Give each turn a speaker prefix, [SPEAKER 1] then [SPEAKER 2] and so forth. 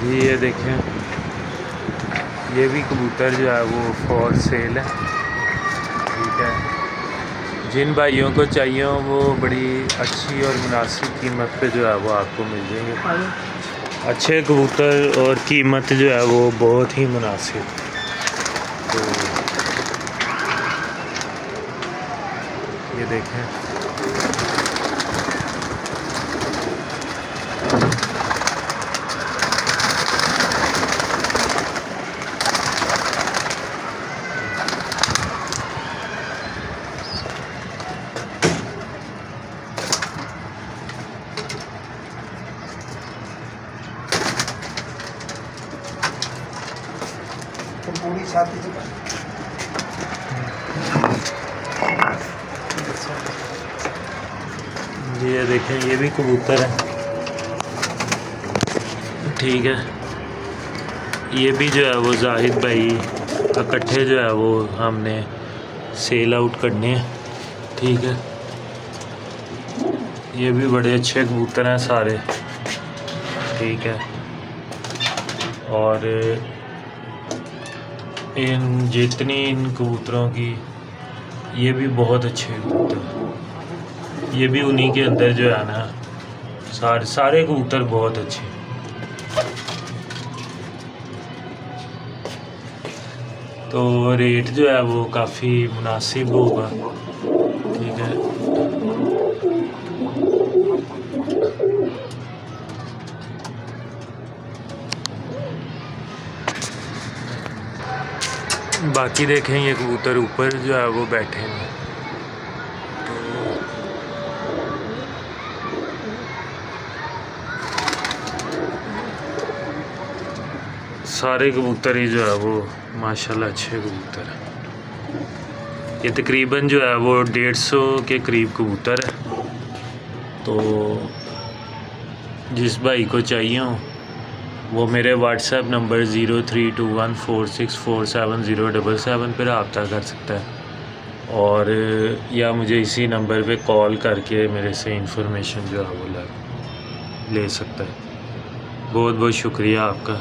[SPEAKER 1] जी ये देखें, ये भी कबूतर जो है वो फॉर सेल है। ठीक है, जिन भाइयों को चाहिए हो वो बड़ी अच्छी और मुनासिब कीमत पे जो है वो आपको मिल जाएंगे। अच्छे कबूतर और कीमत जो है वो बहुत ही मुनासिब। तो ये देखें,
[SPEAKER 2] पूरी छाती से
[SPEAKER 1] ये देखें, ये भी कबूतर है। ठीक है, ये भी जो है वो जाहिद भाई इकट्ठे जो है वो हमने सेल आउट करने हैं। ठीक है, ये भी बड़े अच्छे कबूतर हैं सारे। ठीक है, और इन जितनी इन कबूतरों की, ये भी बहुत अच्छे कबूतर, ये भी उन्हीं के अंदर जो है ना, सारे कबूतर बहुत अच्छे। तो रेट जो है वो काफ़ी मुनासिब होगा। ठीक है, बाकी देखें, ये कबूतर ऊपर जो है वो बैठे हैं। सारे कबूतर ही जो है वो माशाल्लाह अच्छे कबूतर हैं। ये तकरीबन जो है वो 150 के करीब कबूतर है। तो जिस भाई को चाहिए हो वो मेरे व्हाट्सएप नंबर 0321464707 पर रब्ता कर सकता है, और या मुझे इसी नंबर पे कॉल करके मेरे से इंफॉर्मेशन जो है वो ले सकता है। बहुत बहुत शुक्रिया आपका।